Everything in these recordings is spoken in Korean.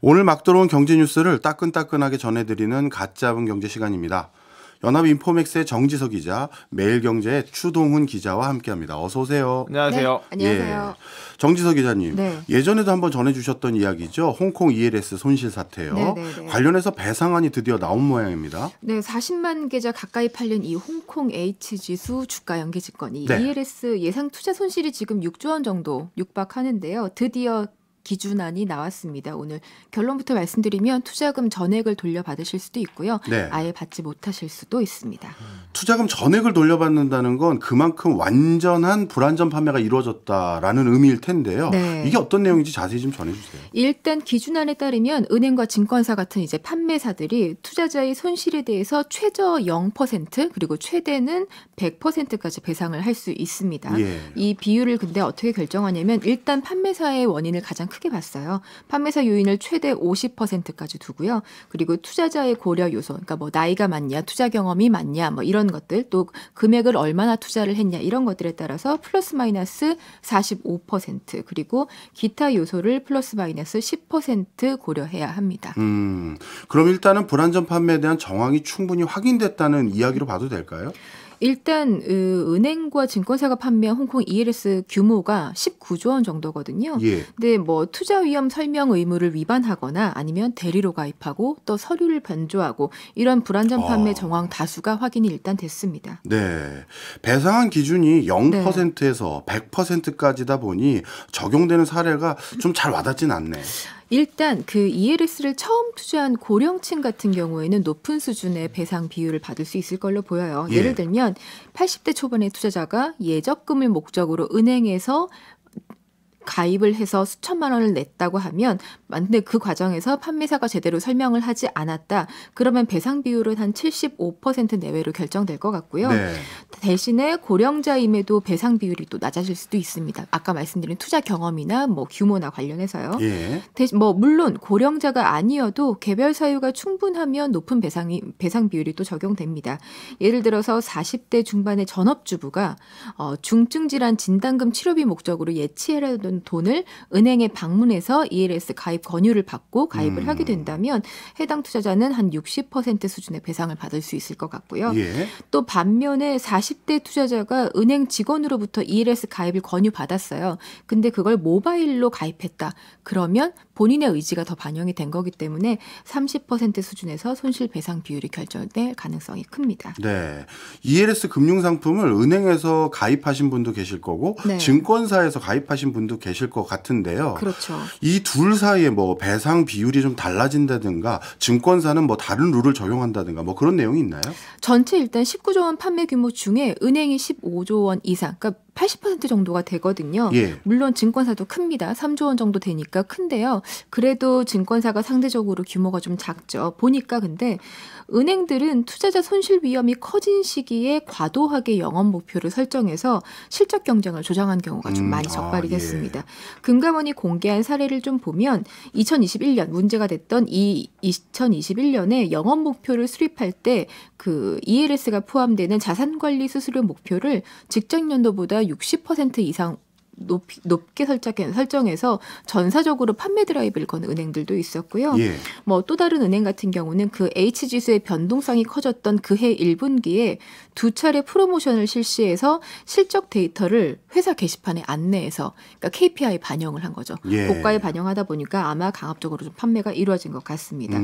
오늘 막 들어온 경제 뉴스를 따끈따끈하게 전해드리는 갓 잡은 경제 시간입니다. 연합인포맥스의 정지석 기자, 매일경제의 추동훈 기자와 함께합니다. 어서 오세요. 안녕하세요. 네, 안녕하세요. 예. 정지석 기자님, 네. 예전에도 한번 전해주셨던 이야기죠. 홍콩 ELS 손실 사태요. 네. 관련해서 배상안이 드디어 나온 모양입니다. 네, 40만 계좌 가까이 팔린 이 홍콩 H지수 주가 연기 직권이 네. ELS 예상 투자 손실이 지금 6조 원 정도 육박하는데요. 드디어 기준안이 나왔습니다. 오늘 결론부터 말씀드리면 투자금 전액을 돌려받으실 수도 있고요. 네. 아예 받지 못하실 수도 있습니다. 투자금 전액을 돌려받는다는 건 그만큼 완전한 불안전 판매가 이루어졌다라는 의미일 텐데요. 네. 이게 어떤 내용인지 자세히 좀 전해주세요. 일단 기준안에 따르면 은행과 증권사 같은 이제 판매사들이 투자자의 손실에 대해서 최저 0% 그리고 최대는 100%까지 배상을 할 수 있습니다. 예. 이 비율을 근데 어떻게 결정하냐면 일단 판매사의 원인을 가장 크게 봤어요. 판매사 요인을 최대 50%까지 두고요. 그리고 투자자의 고려 요소, 그러니까 뭐 나이가 많냐, 투자 경험이 많냐, 뭐 이런 것들, 또 금액을 얼마나 투자를 했냐 이런 것들에 따라서 플러스 마이너스 45% 그리고 기타 요소를 플러스 마이너스 10% 고려해야 합니다. 그럼 일단은 불안전 판매에 대한 정황이 충분히 확인됐다는 이야기로 봐도 될까요? 일단 은행과 증권사가 판매한 홍콩 ELS 규모가 19조 원 정도거든요. 예. 근데 뭐 투자 위험 설명 의무를 위반하거나 아니면 대리로 가입하고 또 서류를 변조하고 이런 불안전 판매 정황 다수가 확인이 일단 됐습니다. 네. 배상한 기준이 0%에서 100%까지다 보니 적용되는 사례가 좀 잘 와닿진 않네. 일단 그 ELS를 처음 투자한 고령층 같은 경우에는 높은 수준의 배상 비율을 받을 수 있을 걸로 보여요. 예. 예를 들면 80대 초반의 투자자가 예적금을 목적으로 은행에서 가입을 해서 수천만 원을 냈다고 하면 근데 그 과정에서 판매사가 제대로 설명을 하지 않았다. 그러면 배상 비율은 한 75% 내외로 결정될 것 같고요. 네. 대신에 고령자임에도 배상 비율이 또 낮아질 수도 있습니다. 아까 말씀드린 투자 경험이나 뭐 규모나 관련해서요. 예. 대신 뭐 물론 고령자가 아니어도 개별 사유가 충분하면 높은 배상 비율이 또 적용됩니다. 예를 들어서 40대 중반의 전업주부가 중증 질환 진단금 치료비 목적으로 예치해둔 돈을 은행에 방문해서 ELS 가입 권유를 받고 가입을 하게 된다면 해당 투자자는 한 60% 수준의 배상을 받을 수 있을 것 같고요. 예. 또 반면에 40대 투자자가 은행 직원으로부터 ELS 가입을 권유받았어요. 근데 그걸 모바일로 가입했다. 그러면 본인의 의지가 더 반영이 된 거기 때문에 30% 수준에서 손실 배상 비율이 결정될 가능성이 큽니다. 네. ELS 금융상품을 은행에서 가입하신 분도 계실 거고 네. 증권사에서 가입하신 분도 계실 것 같은데요. 그렇죠. 이 둘 사이에 뭐 배상 비율이 좀 달라진다든가 증권사는 뭐 다른 룰을 적용한다든가 뭐 그런 내용이 있나요? 전체 일단 19조 원 판매 규모 중에 은행이 15조 원 이상, 그러니까 80% 정도가 되거든요. 예. 물론 증권사도 큽니다. 3조 원 정도 되니까 큰데요. 그래도 증권사가 상대적으로 규모가 좀 작죠. 보니까 근데 은행들은 투자자 손실 위험이 커진 시기에 과도하게 영업 목표를 설정해서 실적 경쟁을 조장한 경우가 좀 많이 적발이 됐습니다. 예. 금감원이 공개한 사례를 좀 보면 2021년 문제가 됐던 이 2021년에 영업 목표를 수립할 때 그 ELS가 포함되는 자산관리 수수료 목표를 직전 연도보다 60% 이상 높게 설정해서 전사적으로 판매 드라이브를 거는 은행들도 있었고요. 예. 뭐 또 다른 은행 같은 경우는 그 H지수의 변동성이 커졌던 그해 1분기에 2차례 프로모션을 실시해서 실적 데이터를 회사 게시판에 안내해서 그러니까 KPI 반영을 한 거죠. 예. 고가에 반영하다 보니까 아마 강압적으로 좀 판매가 이루어진 것 같습니다.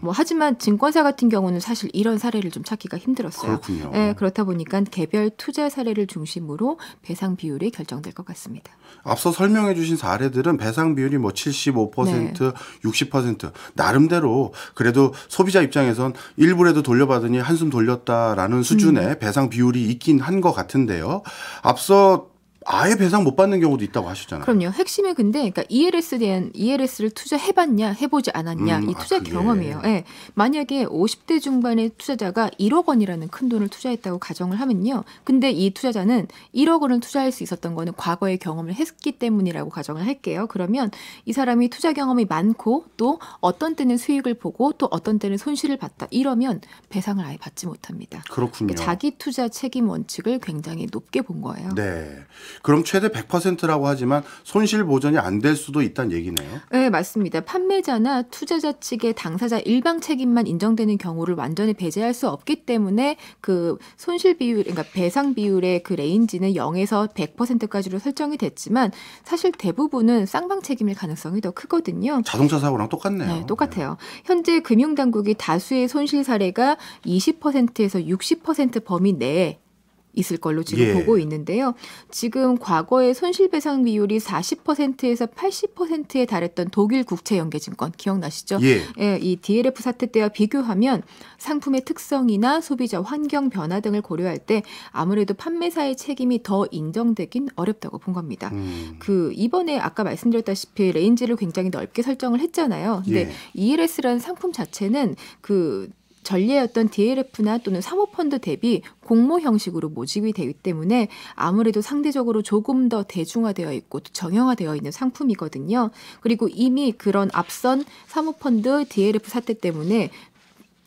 뭐 하지만 증권사 같은 경우는 사실 이런 사례를 좀 찾기가 힘들었어요. 그렇군요. 네, 그렇다 보니까 개별 투자 사례를 중심으로 배상 비율이 결정될 것 같습니다. 앞서 설명해 주신 사례들은 배상 비율이 뭐 75%, 네. 60% 나름대로 그래도 소비자 입장에선 일부라도 돌려받으니 한숨 돌렸다라는 수준의 배상 비율이 있긴 한 것 같은데요. 앞서 아예 배상 못 받는 경우도 있다고 하셨잖아요. 그럼요. 핵심은 근데 그러니까 ELS를 투자해봤냐, 해보지 않았냐 이 투자 그게. 경험이에요. 네. 만약에 50대 중반의 투자자가 1억 원이라는 큰 돈을 투자했다고 가정을 하면요. 근데 이 투자자는 1억 원을 투자할 수 있었던 거는 과거의 경험을 했기 때문이라고 가정을 할게요. 그러면 이 사람이 투자 경험이 많고 또 어떤 때는 수익을 보고 또 어떤 때는 손실을 봤다. 이러면 배상을 아예 받지 못합니다. 그렇군요. 그러니까 자기 투자 책임 원칙을 굉장히 높게 본 거예요. 네. 그럼 최대 100%라고 하지만 손실 보전이 안 될 수도 있다는 얘기네요. 네, 맞습니다. 판매자나 투자자 측의 당사자 일방 책임만 인정되는 경우를 완전히 배제할 수 없기 때문에 그 손실 비율, 그러니까 배상 비율의 그 레인지는 0에서 100%까지로 설정이 됐지만 사실 대부분은 쌍방 책임일 가능성이 더 크거든요. 자동차 사고랑 똑같네요. 네, 똑같아요. 현재 금융당국이 다수의 손실 사례가 20%에서 60% 범위 내에 있을 걸로 지금 보고 있는데요. 지금 과거의 손실배상 비율이 40%에서 80%에 달했던 독일 국채연계증권 기억나시죠? 예, 이 DLF 사태 때와 비교하면 상품의 특성이나 소비자 환경 변화 등을 고려할 때 아무래도 판매사의 책임이 더 인정되긴 어렵다고 본 겁니다. 그 이번에 아까 말씀드렸다시피 레인지를 굉장히 넓게 설정을 했잖아요. 근데 ELS라는 상품 자체는 그 전례였던 DLF나 또는 사모펀드 대비 공모 형식으로 모집이 되기 때문에 아무래도 상대적으로 조금 더 대중화되어 있고 또 정형화되어 있는 상품이거든요. 그리고 이미 그런 앞선 사모펀드 DLF 사태 때문에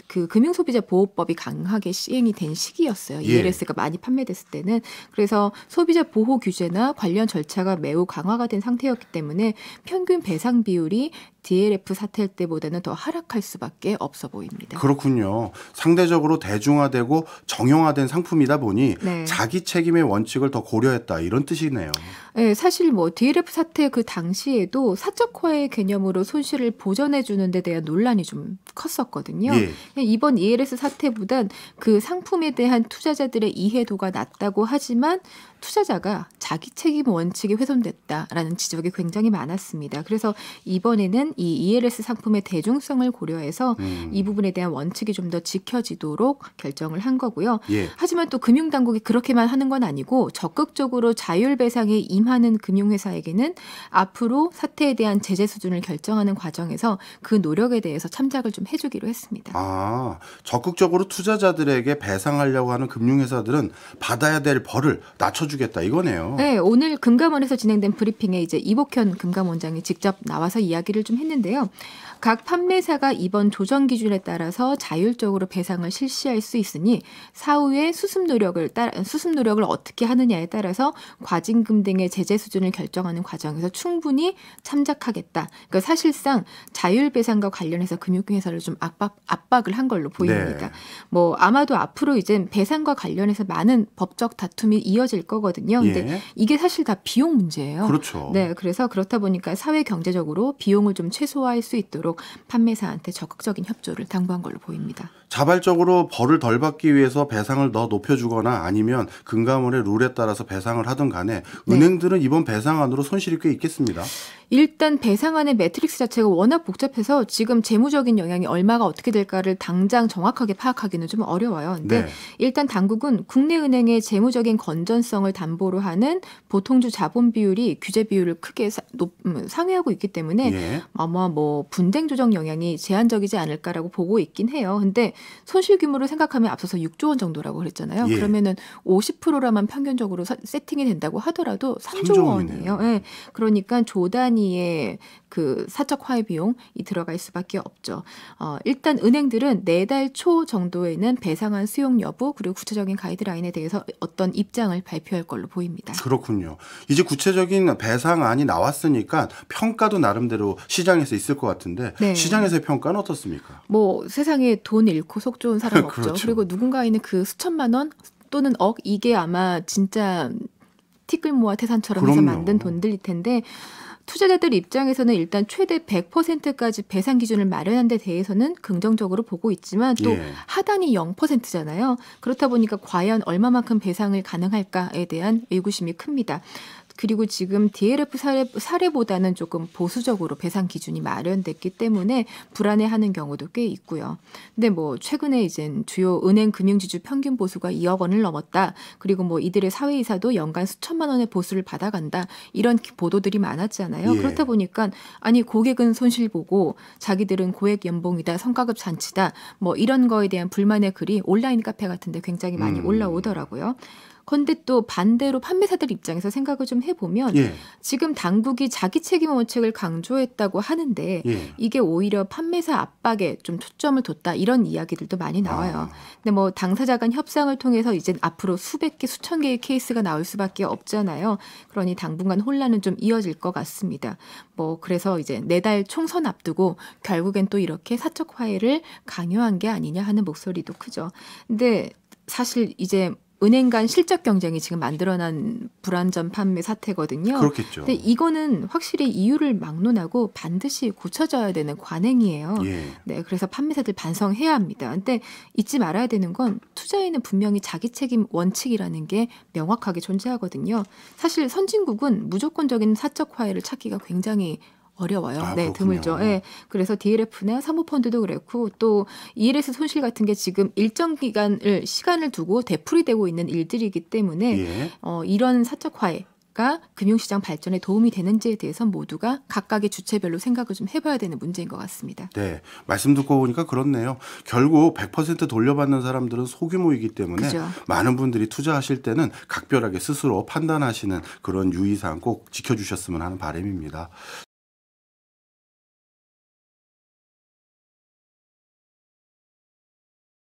그 금융소비자보호법이 강하게 시행이 된 시기였어요. ELS가 많이 판매됐을 때는. 그래서 소비자 보호 규제나 관련 절차가 매우 강화가 된 상태였기 때문에 평균 배상 비율이 DLF 사태 때보다는 더 하락할 수밖에 없어 보입니다. 그렇군요. 상대적으로 대중화되고 정형화된 상품이다 보니 자기 책임의 원칙을 더 고려했다 이런 뜻이네요. 네, 사실 뭐 DLF 사태 그 당시에도 사적화의 개념으로 손실을 보전해 주는 데 대한 논란이 좀 컸었거든요. 이번 ELS 사태보단 그 상품에 대한 투자자들의 이해도가 낮다고 하지만 투자자가 자기 책임 원칙이 훼손됐다라는 지적이 굉장히 많았습니다. 그래서 이번에는 이 ELS 상품의 대중성을 고려해서 이 부분에 대한 원칙이 좀 더 지켜지도록 결정을 한 거고요. 하지만 또 금융당국이 그렇게만 하는 건 아니고 적극적으로 자율배상에 임하는 금융회사에게는 앞으로 사태에 대한 제재 수준을 결정하는 과정에서 그 노력에 대해서 참작을 좀 해주기로 했습니다. 아, 적극적으로 투자자들에게 배상하려고 하는 금융회사들은 받아야 될 벌을 낮춰주겠다 이거네요. 네, 오늘 금감원에서 진행된 브리핑에 이제 이복현 금감원장이 직접 나와서 이야기를 좀 했는데요. 각 판매사가 이번 조정 기준에 따라서 자율적으로 배상을 실시할 수 있으니 사후에 수습 노력을 어떻게 하느냐에 따라서 과징금 등의 제재 수준을 결정하는 과정에서 충분히 참작하겠다. 그러니까 사실상 자율배상과 관련해서 금융회사를 좀 압박을 한 걸로 보입니다. 뭐 아마도 앞으로 이제 배상과 관련해서 많은 법적 다툼이 이어질 거거든요. 근데 이게 사실 다 비용 문제예요. 그렇죠. 네, 그래서 그렇다 보니까 사회 경제적으로 비용을 좀 최소화할 수 있도록 판매사한테 적극적인 협조를 당부한 걸로 보입니다. 자발적으로 벌을 덜 받기 위해서 배상을 더 높여주거나 아니면 금감원의 룰에 따라서 배상을 하든 간에 은행들은 이번 배상안으로 손실이 꽤 있겠습니다. 일단 배상안의 매트릭스 자체가 워낙 복잡해서 지금 재무적인 영향이 얼마가 어떻게 될까를 당장 정확하게 파악하기는 좀 어려워요. 근데 일단 당국은 국내 은행의 재무적인 건전성을 담보로 하는 보통주 자본 비율이 규제 비율을 크게 상회하고 있기 때문에 아마 뭐 분쟁 조정 영향이 제한적이지 않을까라고 보고 있긴 해요. 근데 손실 규모를 생각하면 앞서서 6조 원 정도라고 그랬잖아요. 그러면은 50%라만 평균적으로 세팅이 된다고 하더라도 3조 원이에요. 그러니까 조 단위의 그 사적 화해 비용이 들어갈 수밖에 없죠. 일단 은행들은 내달 초 정도에는 배상안 수용 여부 그리고 구체적인 가이드라인에 대해서 어떤 입장을 발표할 걸로 보입니다. 그렇군요. 이제 구체적인 배상안이 나왔으니까 평가도 나름대로 시장에서 있을 것 같은데 시장에서의 평가는 어떻습니까? 뭐 세상에 돈 잃고 속 좋은 사람 없죠. 그렇죠. 그리고 누군가에는 그 수천만 원 또는 억 이게 아마 진짜 티끌모아 태산처럼 해서 만든 돈들일 텐데 투자자들 입장에서는 일단 최대 100%까지 배상 기준을 마련한 데 대해서는 긍정적으로 보고 있지만 또 하단이 0%잖아요. 그렇다 보니까 과연 얼마만큼 배상을 가능할까에 대한 의구심이 큽니다. 그리고 지금 DLF 사례보다는 조금 보수적으로 배상 기준이 마련됐기 때문에 불안해하는 경우도 꽤 있고요. 근데 뭐 최근에 이제 주요 은행 금융지주 평균 보수가 2억 원을 넘었다. 그리고 뭐 이들의 사회이사도 연간 수천만 원의 보수를 받아간다. 이런 보도들이 많았잖아요. 그렇다 보니까 아니 고객은 손실 보고 자기들은 고액 연봉이다, 성과급 잔치다. 뭐 이런 거에 대한 불만의 글이 온라인 카페 같은 데 굉장히 많이 올라오더라고요. 그런데 또 반대로 판매사들 입장에서 생각을 좀 해보면 예. 지금 당국이 자기 책임 원칙을 강조했다고 하는데 예. 이게 오히려 판매사 압박에 좀 초점을 뒀다 이런 이야기들도 많이 나와요. 근데 뭐 당사자 간 협상을 통해서 이제 앞으로 수백 개, 수천 개의 케이스가 나올 수밖에 없잖아요. 그러니 당분간 혼란은 좀 이어질 것 같습니다. 뭐 그래서 이제 내달 총선 앞두고 결국엔 또 이렇게 사적 화해를 강요한 게 아니냐 하는 목소리도 크죠. 근데 사실 이제 은행 간 실적 경쟁이 지금 만들어난 불안전 판매 사태거든요. 그렇겠죠. 근데 이거는 확실히 이유를 막론하고 반드시 고쳐져야 되는 관행이에요. 예. 네, 그래서 판매사들 반성해야 합니다. 근데 잊지 말아야 되는 건 투자에는 분명히 자기 책임 원칙이라는 게 명확하게 존재하거든요. 사실 선진국은 무조건적인 사적 화해를 찾기가 굉장히 어려워요. 아, 네, 그렇군요. 드물죠. 네, 그래서 DLF나 사모펀드도 그렇고 또 ELS 손실 같은 게 지금 일정 시간을 두고 되풀이되고 있는 일들이기 때문에 예. 이런 사적 화해가 금융시장 발전에 도움이 되는지에 대해서 모두가 각각의 주체별로 생각을 좀 해봐야 되는 문제인 것 같습니다. 네, 말씀 듣고 보니까 그렇네요. 결국 100% 돌려받는 사람들은 소규모이기 때문에 그죠. 많은 분들이 투자하실 때는 각별하게 스스로 판단하시는 그런 유의사항 꼭 지켜주셨으면 하는 바람입니다.